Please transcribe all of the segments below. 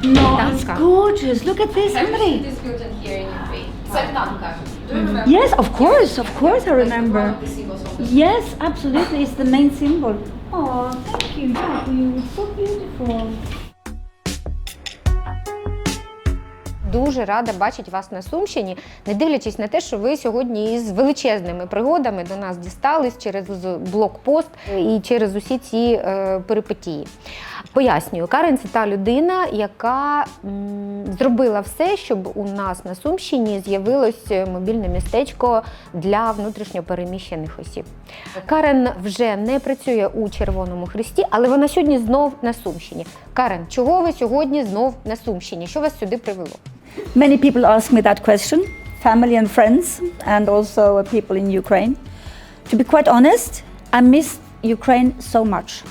No, it's gorgeous. Look at this, Henry. This building here in Ukraine. Septanka. Do you remember? Yes, of course I remember. One of the symbols of the Yes, absolutely, it's the main symbol. Oh, thank you, it's so beautiful. Дуже рада бачити вас на Сумщині, не дивлячись на те, що ви сьогодні із величезними пригодами до нас дістались через блокпост і через усі ці перипетії. Пояснюю, Карен – це та людина, яка зробила все, щоб у нас на Сумщині з'явилось мобільне містечко для внутрішньо переміщених осіб. Карен вже не працює у Червоному Хресті, але вона сьогодні знов на Сумщині. Карен, чого ви сьогодні знов на Сумщині? Що вас сюди привело? Many people ask me that question, family and friends, and also people in Ukraine. To be quite honest, I miss Ukraine so much.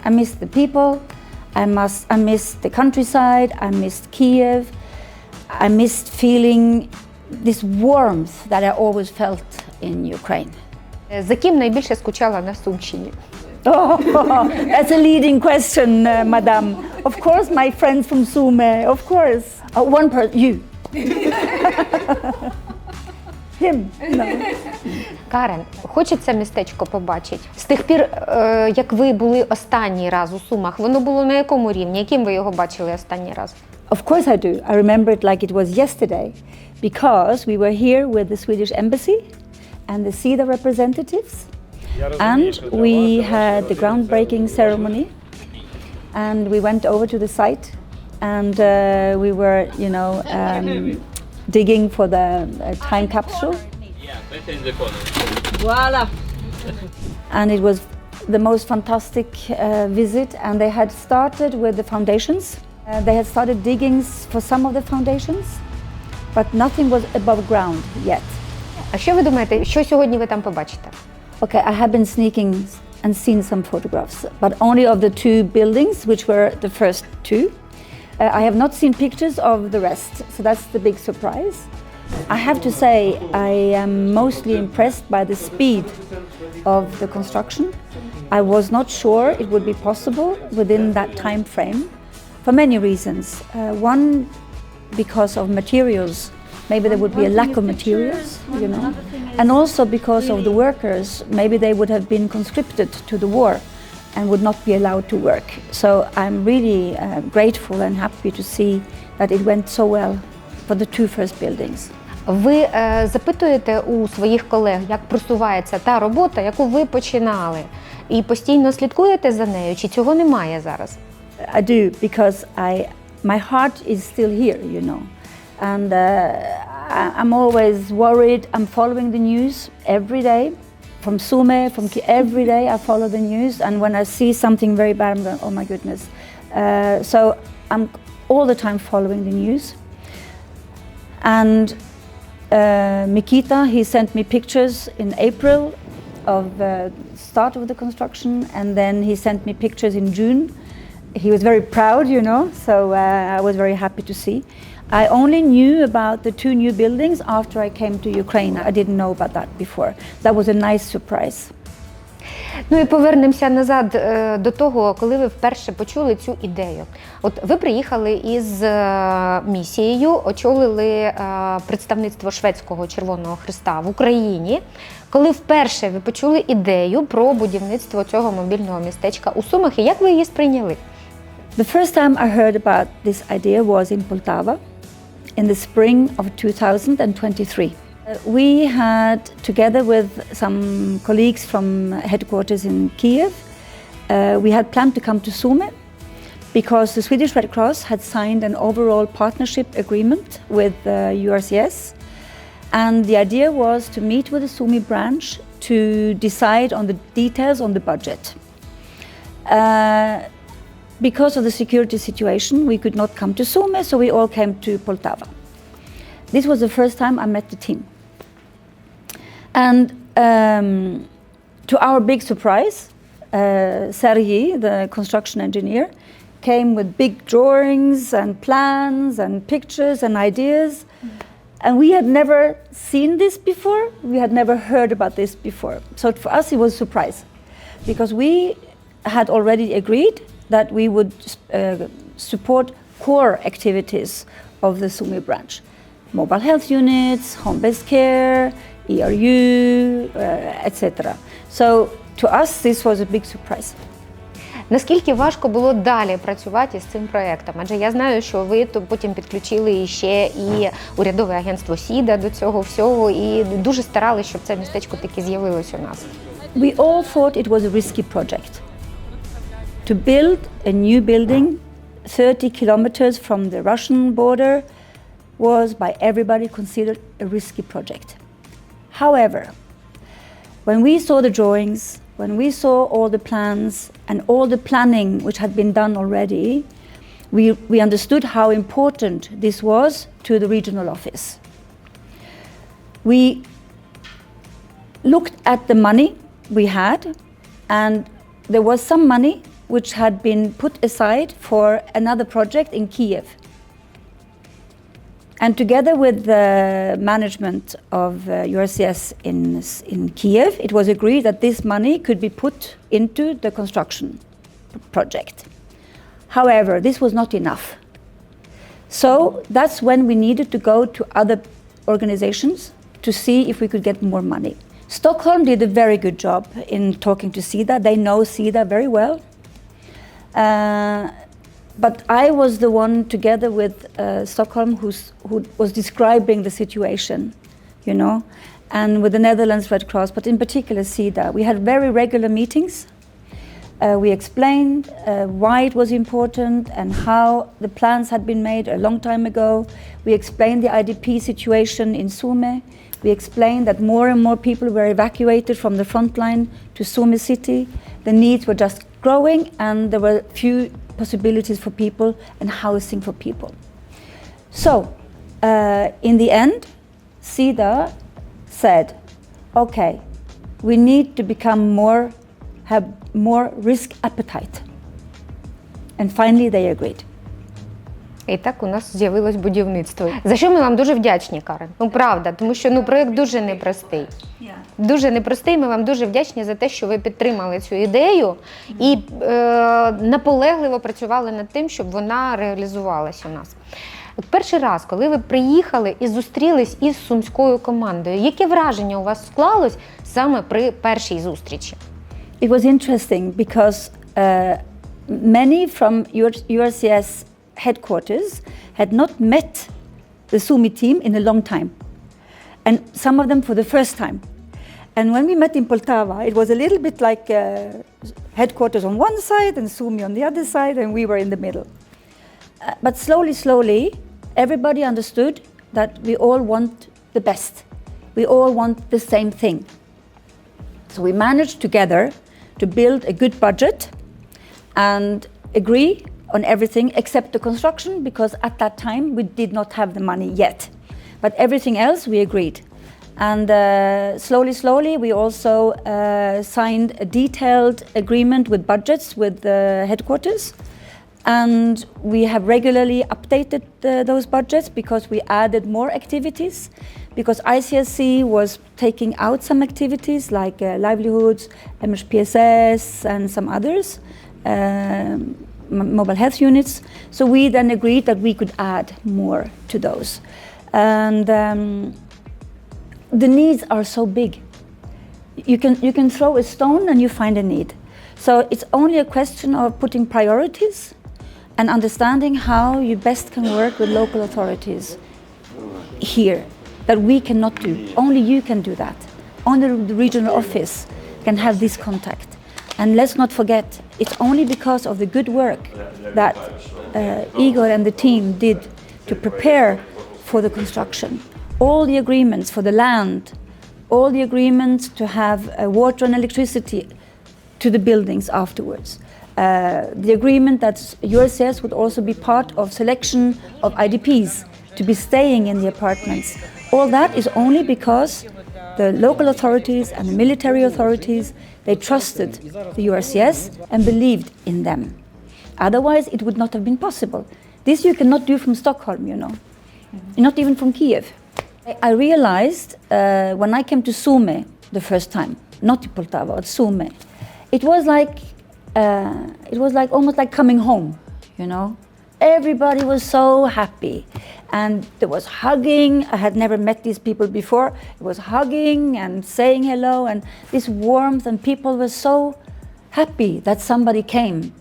I miss the people, I miss the countryside, I missed Kiev, I missed feeling this warmth that I always felt in Ukraine. За ким найбільше скучала на Сумщині? Oh, that's a leading question, madam. Of course, my friends from Sume, of course. One person, you. Him. No. Карен, хочеться містечко побачити? З тих пір, як ви були останній раз у Сумах, воно було на якому рівні? Яким ви його бачили останній раз? Of course I do. I remember it like it was yesterday, because we were here with the Swedish embassy and the Sida representatives. And we had the groundbreaking ceremony, and we went over to the site, and we were, digging for the time capsule. Voila! And it was the most fantastic visit, and they had started with the foundations. They had started diggings for some of the foundations, but nothing was above ground yet. А що ви думаєте, що сьогодні ви там побачите? Okay, I have been sneaking and seen some photographs, but only of the two buildings, which were the first two. I have not seen pictures of the rest, so that's the big surprise. I have to say I am mostly impressed by the speed of the construction. I was not sure it would be possible within that time frame for many reasons. One, because of materials. Maybe there would be a lack of materials, and also because of the workers. Maybe they would have been conscripted to the war and would not be allowed to work. So I'm really grateful and happy to see that it went so well for the two first buildings. Ви запитуєте у своїх колег, як просувається та робота, яку ви починали, і постійно слідкуєте за нею, чи цього немає зараз? I do, because my heart is still here, And I'm always worried. I'm following the news every day, from Sume, every day I follow the news. And when I see something very bad, I'm going, oh my goodness. So I'm all the time following the news. And Mikita, he sent me pictures in April of the start of the construction, and then he sent me pictures in June. He was very proud, so I was very happy to see. I only knew about the two new buildings after I came to Ukraine. I didn't know about that before. That was a nice surprise. Ну і повернемося назад до того, коли ви вперше почули цю ідею. От ви приїхали із місією, очолили представництво Шведського Червоного Хреста в Україні. Коли вперше ви почули ідею про будівництво цього мобільного містечка у Сумах, і як ви її сприйняли? The first time I heard about this idea was in Poltava in the spring of 2023. We had, together with some colleagues from headquarters in Kiev, we had planned to come to Sume because the Swedish Red Cross had signed an overall partnership agreement with URCS, and the idea was to meet with the Sumy branch to decide on the details on the budget. Because of the security situation, we could not come to Sume, so we all came to Poltava. This was the first time I met the team. And to our big surprise, Sergei, the construction engineer, came with big drawings and plans and pictures and ideas. And we had never seen this before. We had never heard about this before. So for us it was a surprise, because we had already agreed that we would support core activities of the Sumi branch. Mobile health units, home-based care, ERU, etc. So to us this was a big surprise. Наскільки важко було далі працювати з цим проєктом? Адже я знаю, що ви потім підключили ще і урядове агентство Sida до цього всього, і дуже старалися, щоб це містечко таки з'явилось у нас. We all thought it was a risky project. To build a new building 30 kilometers from the Russian border was by everybody considered a risky project. However, when we saw the drawings, when we saw all the plans and all the planning which had been done already, we understood how important this was to the regional office. We looked at the money we had, and there was some money which had been put aside for another project in Kiev. And together with the management of URCS in Kiev, it was agreed that this money could be put into the construction project. However, this was not enough. So that's when we needed to go to other organizations to see if we could get more money. Stockholm did a very good job in talking to Sida. They know Sida very well. But I was the one, together with Stockholm, who was describing the situation, you know, and with the Netherlands Red Cross, but in particular Sida. We had very regular meetings. We explained why it was important and how the plans had been made a long time ago. We explained the IDP situation in Sume. We explained that more and more people were evacuated from the front line to Sume city. The needs were just growing, and there were few possibilities for people and housing for people. So, in the end, Sida said, okay, we need to have more risk appetite. And finally they agreed. І так у нас з'явилось будівництво. За що ми вам дуже вдячні, Карен. Ну, правда, тому що проєкт дуже непростий. Дуже непростий, ми вам дуже вдячні за те, що ви підтримали цю ідею і наполегливо працювали над тим, щоб вона реалізувалась у нас. От перший раз, коли ви приїхали і зустрілись із сумською командою, яке враження у вас склалось саме при першій зустрічі? It was interesting because many from URCS headquarters had not met the Sumi team in a long time, and some of them for the first time. And when we met in Poltava, it was a little bit like headquarters on one side and Sumi on the other side, and we were in the middle. But slowly, everybody understood that we all want the best. We all want the same thing. So we managed together to build a good budget and agree on everything except the construction, because at that time we did not have the money yet. But everything else we agreed. And slowly we also signed a detailed agreement with budgets with the headquarters. And we have regularly updated those budgets because we added more activities, because ICSC was taking out some activities like livelihoods, MHPSS and some others, mobile health units. So we then agreed that we could add more to those. And the needs are so big. You can throw a stone and you find a need. So it's only a question of putting priorities and understanding how you best can work with local authorities here, that we cannot do. Only you can do that. Only the regional office can have this contact. And let's not forget, it's only because of the good work that Igor and the team did to prepare for the construction. All the agreements for the land, all the agreements to have water and electricity to the buildings afterwards. The agreement that URCS would also be part of selection of IDPs to be staying in the apartments. All that is only because the local authorities and the military authorities, they trusted the URCS and believed in them. Otherwise, it would not have been possible. This you cannot do from Stockholm, you know, not even from Kiev. I realized when I came to Sume the first time, not to Poltava, but Sume, it was like almost like coming home, you know. everybody was so happy. And there was hugging. I had never met these people before. It was hugging and saying hello and this warmth, and people were so happy that somebody came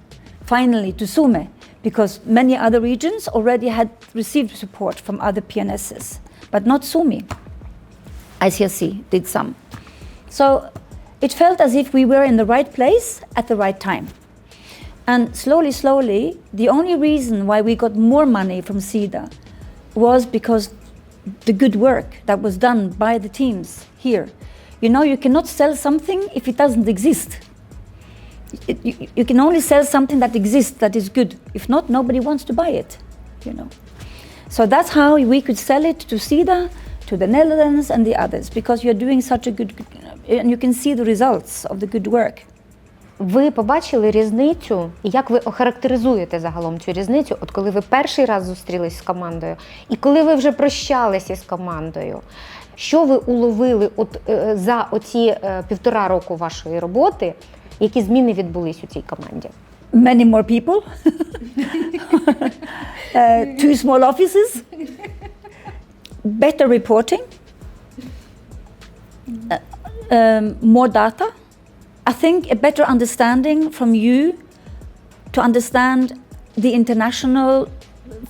finally to Sume, because many other regions already had received support from other PNSs, but not Sumi. ICRC did some. So it felt as if we were in the right place at the right time. And slowly, the only reason why we got more money from Sida was because the good work that was done by the teams here. You know, you cannot sell something if it doesn't exist. You can only sell something that exists, that is good. If not, nobody wants to buy it, you know. So that's how we could sell it to Sida, to the Netherlands and the others, because you're doing such a good, and you can see the results of the good work. Ви побачили різницю, і як ви охарактеризуєте загалом цю різницю, от коли ви перший раз зустрілись з командою, і коли ви вже прощалися з командою? Що ви уловили за оці 1,5 року вашої роботи, які зміни відбулись у цій команді? Many more people, 2 small offices, better reporting, more data. I think a better understanding from you to understand the international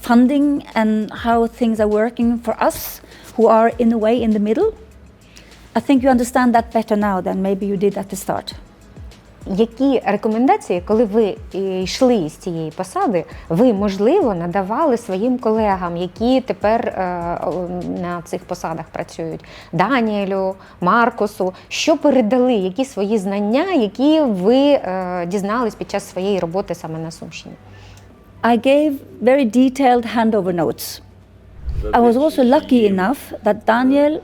funding and how things are working for us who are in a way in the middle. I think you understand that better now than maybe you did at the start. Які рекомендації, коли ви йшли з цієї посади, ви, можливо, надавали своїм колегам, які тепер на цих посадах працюють? Даніелю, Маркусу, що передали, які свої знання, які ви дізнались під час своєї роботи саме на Сумщині? I gave very detailed handover notes. I was also lucky enough that Daniel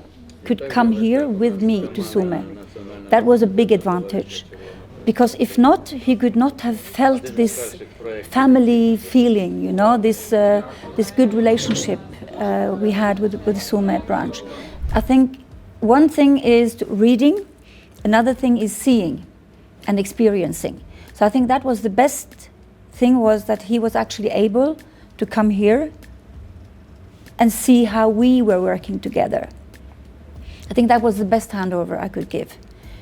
could come here with me to Sume. That was a big advantage. Because if not, he could not have felt this family feeling, you know, this good relationship we had with the Sume branch. I think one thing is reading, another thing is seeing and experiencing. So I think that was the best thing, was that he was actually able to come here and see how we were working together. I think that was the best handover I could give.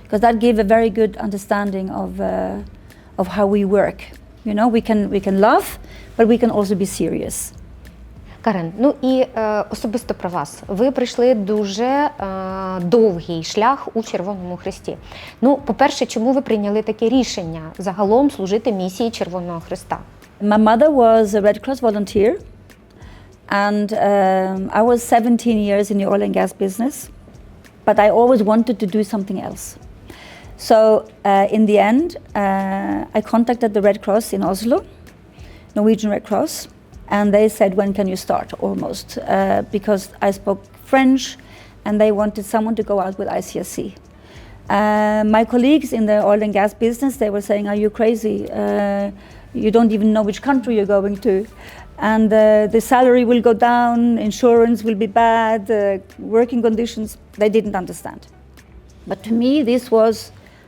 Because that gave a very good understanding of how we work. You know, we can laugh, but we can also be serious. Карен, ну і особисто про вас. Ви пройшли дуже довгий шлях у Червоному Хресті. Ну, по-перше, чому ви прийняли таке рішення загалом служити місії Червоного Хреста? My mother was a Red Cross volunteer, and I was 17 years in the oil and gas business, but I always wanted to do something else. So in the end, I contacted the Red Cross in Oslo, Norwegian Red Cross, and they said, when can you start, almost, because I spoke French and they wanted someone to go out with ICRC. My colleagues in the oil and gas business, they were saying, are you crazy? You don't even know which country you're going to. And the salary will go down, insurance will be bad, working conditions, they didn't understand. But to me,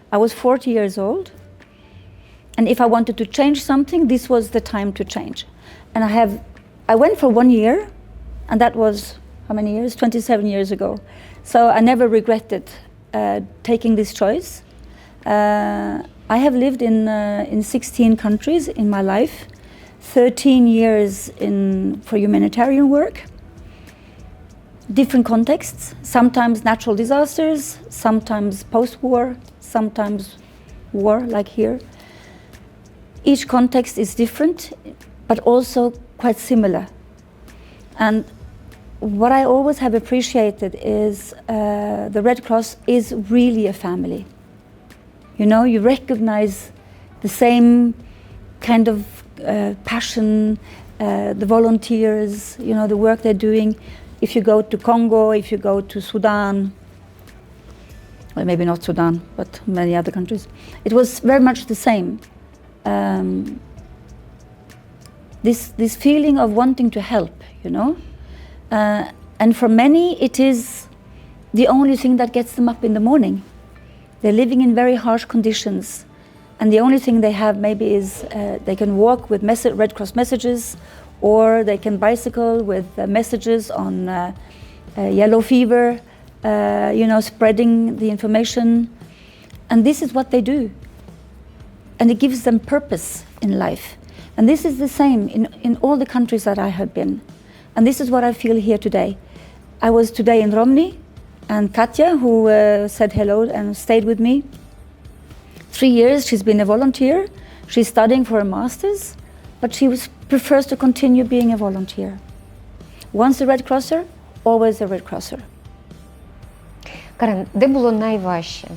I was 40 years old, and if I wanted to change something, this was the time to change. And I went for 1 year, and that was, how many years? 27 years ago. So I never regretted taking this choice. I have lived in 16 countries in my life, 13 years for humanitarian work. Different contexts, sometimes natural disasters, sometimes post-war, sometimes war, like here. Each context is different, but also quite similar. And what I always have appreciated is the Red Cross is really a family. You know, you recognize the same kind of passion, the volunteers, you know, the work they're doing. If you go to Congo, if you go to Sudan, well, maybe not Sudan, but many other countries, it was very much the same. This feeling of wanting to help, you know, and for many it is the only thing that gets them up in the morning. They're living in very harsh conditions, and the only thing they have maybe is they can walk with Red Cross messages, or they can bicycle with messages on yellow fever, spreading the information. And this is what they do. And it gives them purpose in life. And this is the same in all the countries that I have been. And this is what I feel here today. I was today in Romney, and Katja, who said hello and stayed with me. 3 years she's been a volunteer. She's studying for a master's, but she prefers to continue being a volunteer. Once a Red Crosser, always a Red Crosser. Карен, де було найважче?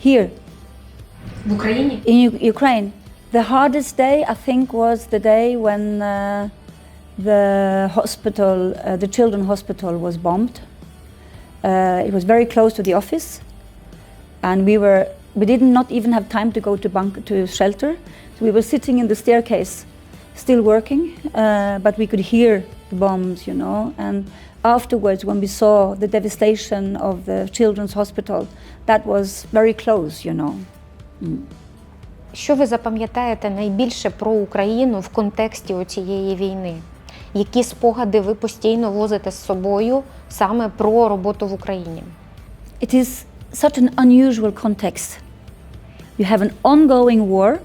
Here, В Україні? in Ukraine. The hardest day, I think, was the day when the children's hospital was bombed. It was very close to the office, and we did not even have time to go to shelter. So we were sitting in the staircase, still working, but we could hear the bombs, and afterwards when we saw the devastation of the children's hospital, that was very close, Що ви запам'ятаєте найбільше про Україну в контексті цієї війни? Які спогади ви постійно возите з собою саме про роботу в Україні? It is such an unusual context. You have an ongoing war,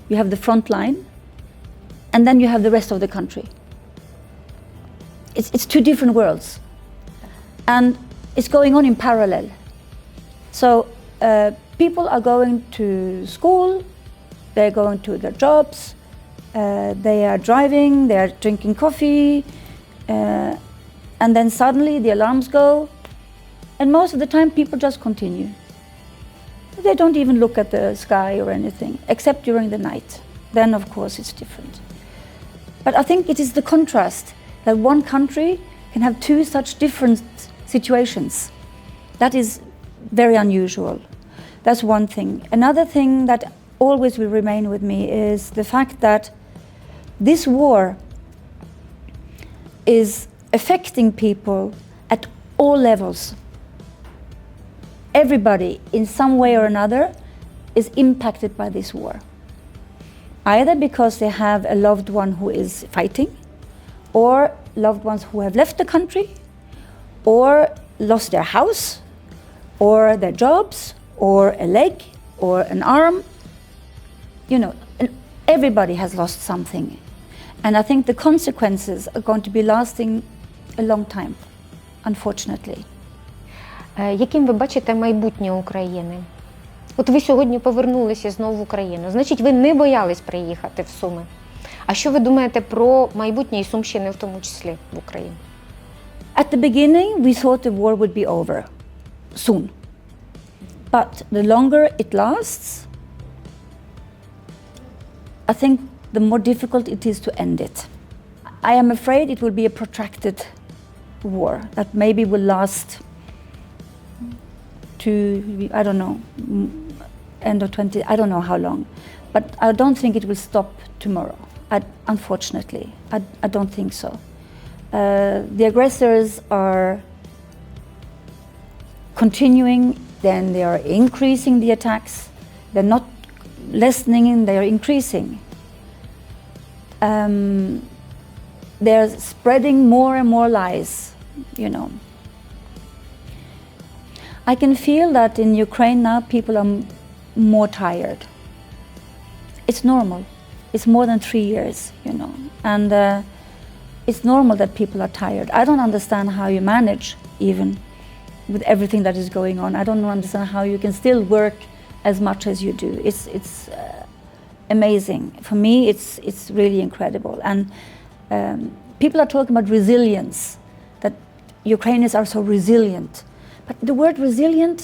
you have the front line, and then you have the rest of the country. It's two different worlds, and it's going on in parallel. So people are going to school, they're going to their jobs, they are driving, they are drinking coffee, and then suddenly the alarms go, and most of the time people just continue. They don't even look at the sky or anything, except during the night. Then of course it's different. But I think it is the contrast that one country can have two such different situations. That is very unusual. That's one thing. Another thing that always will remain with me is the fact that this war is affecting people at all levels. Everybody, in some way or another, is impacted by this war. Either because they have a loved one who is fighting, or loved ones who have left the country, or lost their house, or their jobs, or a leg, or an arm. And everybody has lost something. And I think the consequences are going to be lasting a long time, unfortunately. Яким ви бачите майбутнє України? От ви сьогодні повернулися знову в Україну. Значить, ви не боялись приїхати в Суми. А що ви думаєте про майбутнє і Сумщини в тому числі в Україні? At the beginning, we thought the war would be over soon. But the longer it lasts, I think the more difficult it is to end it. I am afraid it will be a protracted war that maybe will last to, I don't know, end of 20, I don't know how long. But I don't think it will stop tomorrow, unfortunately. I don't think so. The aggressors are continuing, then they are increasing the attacks. They're not lessening, they are increasing. They're spreading more and more lies, I can feel that in Ukraine now people are more tired. It's normal. It's more than 3 years, and it's normal that people are tired. I don't understand how you manage even with everything that is going on. I don't understand how you can still work as much as you do. It's amazing. For me, it's really incredible. And people are talking about resilience, that Ukrainians are so resilient. But the word resilient,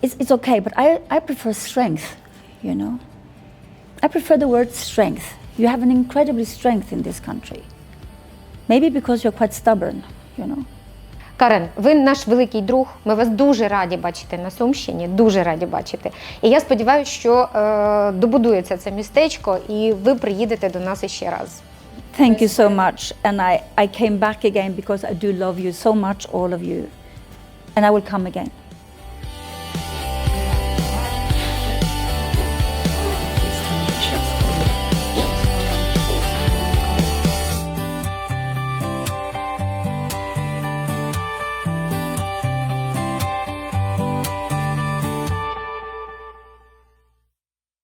it's okay, but I prefer strength, I prefer the word strength. You have an incredible strength in this country. Maybe because you're quite stubborn, Карен, ви наш великий друг, ми вас дуже раді бачити на Сумщині, дуже раді бачити. І я сподіваюся, що добудується це містечко і ви приїдете до нас іще раз. Thank you so much. And I came back again because I do love you so much, all of you. And I will come again.